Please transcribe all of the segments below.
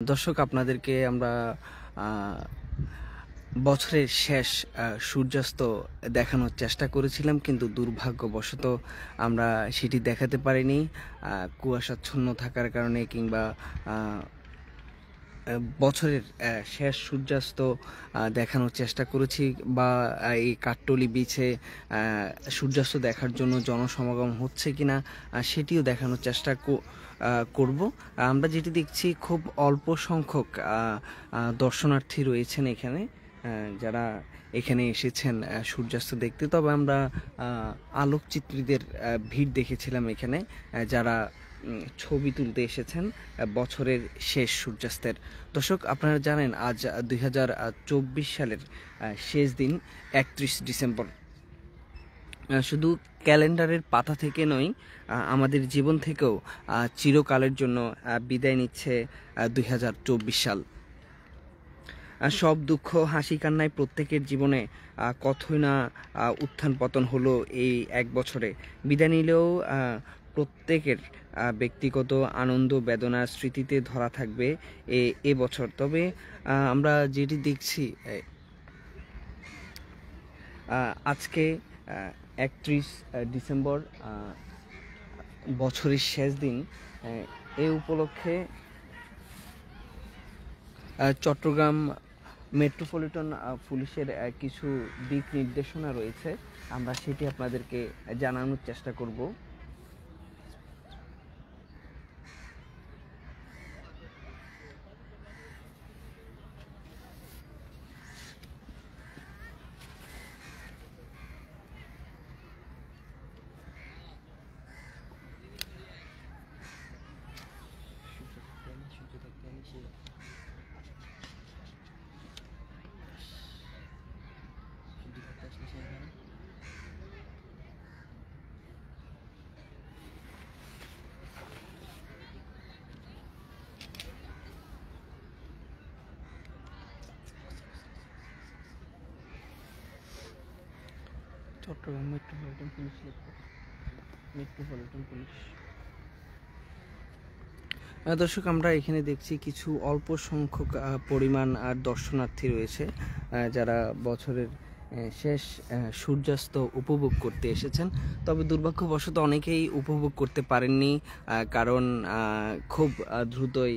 দর্শক, আপনাদেরকে আমরা বছরের শেষ সূর্যাস্ত দেখানোর চেষ্টা করেছিলাম, কিন্তু দুর্ভাগ্যবশত আমরা সেটি দেখাতে পারিনি। কুয়াশাচ্ছন্ন থাকার কারণে কিংবা বছরের শেষ সূর্যাস্ত দেখানোর চেষ্টা করেছি, বা এই কাঠটলি বিচে সূর্যাস্ত দেখার জন্য জনসমাগম হচ্ছে কিনা সেটিও দেখানোর চেষ্টা করব। আমরা যেটি দেখছি, খুব অল্প সংখ্যক দর্শনার্থী রয়েছেন এখানে, যারা এখানে এসেছেন সূর্যাস্ত দেখতে। তবে আমরা আলোকচিত্রীদের ভিড় দেখেছিলাম এখানে, যারা ছবি তুলতে এসেছেন বছরের শেষ সূর্যাস্তের। দর্শক, আপনারা জানেন আজ 2024 সালের শেষ দিন 31 ডিসেম্বর। শুধু ক্যালেন্ডারের পাতা থেকে নয়, আমাদের জীবন থেকেও চিরকালের জন্য বিদায় নিচ্ছে 2024 সাল। সব দুঃখ হাসি কান্নায় প্রত্যেকের জীবনে কতই না উত্থান পতন হলো এই এক বছরে। বিদায় নিলেও প্রত্যেকের ব্যক্তিগত আনন্দ বেদনা স্মৃতিতে ধরা থাকবে এ বছর। তবে আমরা যেটি দেখছি, আজকে 31 ডিসেম্বর, বছরের শেষ দিন। এই উপলক্ষে চট্টগ্রাম মেট্রোপলিটন পুলিশের কিছু দিক নির্দেশনা রয়েছে, আমরা সেটি আপনাদেরকে জানানোর চেষ্টা করব। Chattogram metropolitan police. দর্শক, আমরা এখানে দেখছি কিছু অল্প সংখ্যক পরিমাণ দর্শনার্থী রয়েছে, যারা বছরের শেষ সূর্যাস্ত উপভোগ করতে এসেছেন। তবে দুর্ভাগ্যবশত অনেকেই উপভোগ করতে পারেননি, কারণ খুব দ্রুতই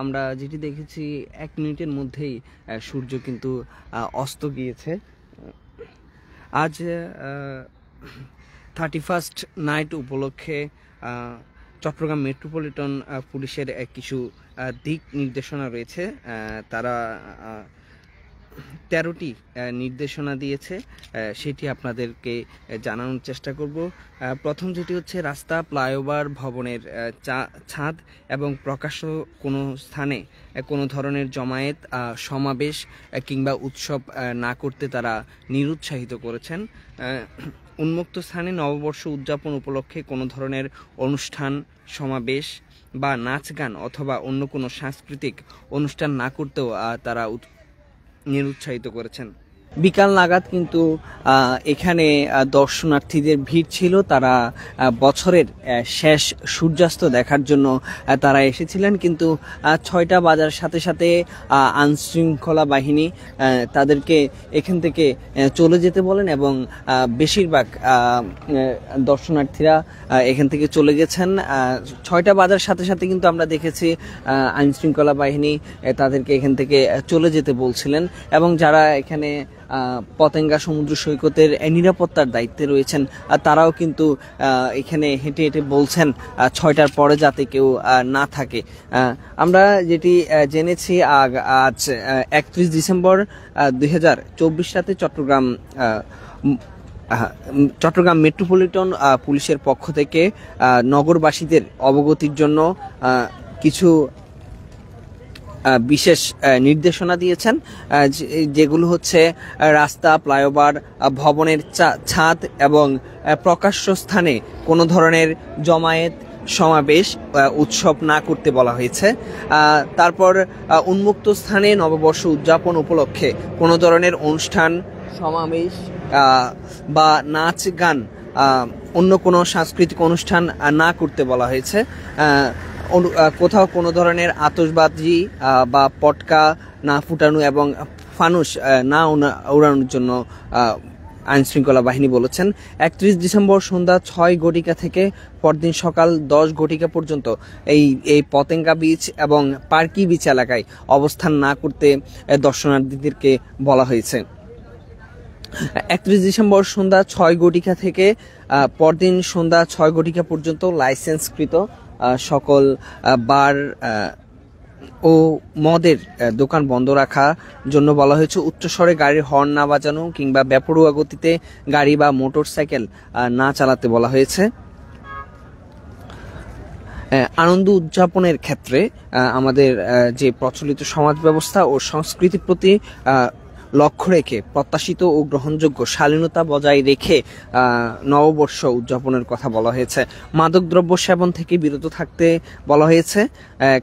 আমরা যেটি দেখেছি, 1 মিনিটের মধ্যেই সূর্য কিন্তু অস্ত গিয়েছে। আজ 31st নাইট উপলক্ষে চট্টগ্রাম মেট্রোপলিটন পুলিশের কিছু দিক নির্দেশনা রয়েছে। তারা 13টি নির্দেশনা দিয়েছে, সেটি আপনাদেরকে জানানোর চেষ্টা করব। প্রথম যেটি হচ্ছে, রাস্তা, ফ্লাইওভার, ভবনের ছাদ এবং প্রকাশ্য কোনো স্থানে কোনো ধরনের জমায়েত, সমাবেশ কিংবা উৎসব না করতে তারা নিরুৎসাহিত করেছেন। উন্মুক্ত স্থানে নববর্ষ উদযাপন উপলক্ষে কোনো ধরনের অনুষ্ঠান, সমাবেশ বা নাচ গান অথবা অন্য কোনো সাংস্কৃতিক অনুষ্ঠান না করতেও তারা নিরুৎসাহিত করেছেন। বিকাল নাগাদ কিন্তু এখানে দর্শনার্থীদের ভিড় ছিল। তারা বছরের শেষ সূর্যাস্ত দেখার জন্য তারা এসেছিলেন, কিন্তু 6টা বাজার সাথে সাথে আইনশৃঙ্খলা বাহিনী তাদেরকে এখান থেকে চলে যেতে বলেন, এবং বেশিরভাগ দর্শনার্থীরা এখান থেকে চলে গেছেন। 6টা বাজার সাথে সাথে কিন্তু আমরা দেখেছি আইনশৃঙ্খলা বাহিনী তাদেরকে এখান থেকে চলে যেতে বলছিলেন, এবং যারা এখানে পতেঙ্গা সমুদ্র সৈকতের নিরাপত্তার দায়িত্বে রয়েছেন তারাও কিন্তু এখানে হেঁটে হেঁটে বলছেন 6টার পরে যাতে কেউ না থাকে। আমরা যেটি জেনেছি, আজ 31 ডিসেম্বর 2024 সালে চট্টগ্রাম মেট্রোপলিটন পুলিশের পক্ষ থেকে নগরবাসীদের অবগতির জন্য কিছু বিশেষ নির্দেশনা দিয়েছেন, যেগুলো হচ্ছে রাস্তা, ফ্লাইওভার, ভবনের ছাদ এবং প্রকাশ্য স্থানে কোনো ধরনের জমায়েত, সমাবেশ, উৎসব না করতে বলা হয়েছে। তারপর উন্মুক্ত স্থানে নববর্ষ উদযাপন উপলক্ষে কোনো ধরনের অনুষ্ঠান, সমাবেশ বা নাচ গান, অন্য কোনো সাংস্কৃতিক অনুষ্ঠান না করতে বলা হয়েছে। কোথাও কোনো ধরনের আতশবাজি বা পটকা না ফুটানো এবং ফানুস না উড়ানোর জন্য আইন শৃঙ্খলা বাহিনী বলেছেন। 31 ডিসেম্বর সন্ধ্যা 6 ঘটিকা থেকে পরদিন সকাল 10 ঘটিকা পর্যন্ত এই পতেঙ্গা বিচ এবং পার্কি বিচ এলাকায় অবস্থান না করতে দর্শনার্থীদেরকে বলা হয়েছে। 31 ডিসেম্বর সন্ধ্যা 6 ঘটিকা থেকে পরদিন সন্ধ্যা 6 ঘটিকা পর্যন্ত লাইসেন্সকৃত সকল বার ও মদের দোকান বন্ধ রাখার জন্য বলা হয়েছে। উচ্চস্বরে গাড়ির হর্ন না বাজানো কিংবা বেপরোয়া গতিতে গাড়ি বা মোটরসাইকেল না চালাতে বলা হয়েছে। আনন্দ উদযাপনের ক্ষেত্রে আমাদের যে প্রচলিত সমাজ ব্যবস্থা ও সংস্কৃতির প্রতি লক্ষ্য রেখে প্রত্যাশিত ও গ্রহণযোগ্য শালীনতা বজায় রেখে নববর্ষ উদযাপনের কথা বলা হয়েছে। মাদকদ্রব্য সেবন থেকে বিরত থাকতে বলা হয়েছে।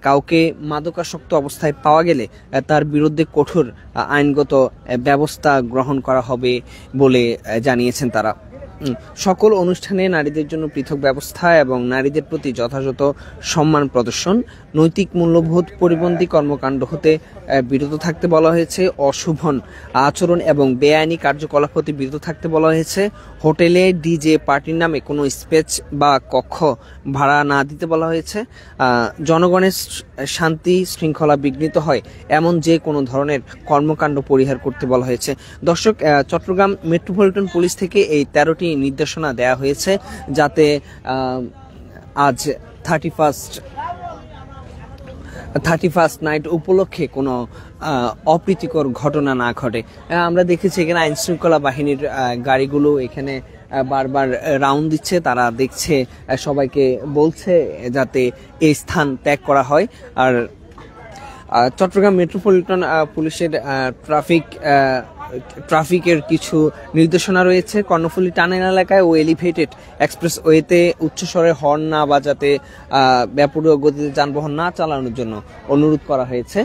কাউকে মাদকাসক্ত অবস্থায় পাওয়া গেলে তার বিরুদ্ধে কঠোর আইনগত ব্যবস্থা গ্রহণ করা হবে বলে জানিয়েছেন তারা। সকল অনুষ্ঠানে নারীদের জন্য পৃথক ব্যবস্থা এবং নারীদের প্রতি যথাযথ সম্মান প্রদর্শন, নৈতিক মূল্যবোধ পরিপন্থী কর্মকাণ্ড হতে বিরত থাকতে বলা হয়েছে। অশুভন আচরণ এবং বেআইনি কার্যকলাপ হতে বিরত থাকতে বলা হয়েছে। হোটেলে ডিজে পার্টির নামে কোনো স্পেস বা কক্ষ ভাড়া না দিতে বলা হয়েছে। জনগণের শান্তি শৃঙ্খলা বিঘ্নিত হয় এমন যে কোনো ধরনের কর্মকাণ্ড পরিহার করতে বলা হয়েছে। দর্শক, চট্টগ্রাম মেট্রোপলিটন পুলিশ থেকে এই 13টি নির্দেশনা দেয়া হয়েছে যাতে আজ 31st নাইট উপলক্ষে কোনো অপ্রীতিকর ঘটনা না ঘটে। আমরা দেখেছি এখানে আইন শৃঙ্খলা বাহিনীর গাড়িগুলো এখানে বারবার রাউন্ড দিচ্ছে, তারা দেখছে, সবাইকে বলছে যাতে এই স্থান ত্যাগ করা হয়। আর চট্টগ্রাম মেট্রোপলিটন পুলিশের ট্রাফিকের কিছু নির্দেশনা রয়েছে। কর্ণফুলী টানেল এলাকায় ও এলিভেটেড এক্সপ্রেস ওয়েতে উচ্চস্বরে হর্ন না বাজাতে, বেপরোয়া গতিতে যানবাহন না চালানোর জন্য অনুরোধ করা হয়েছে।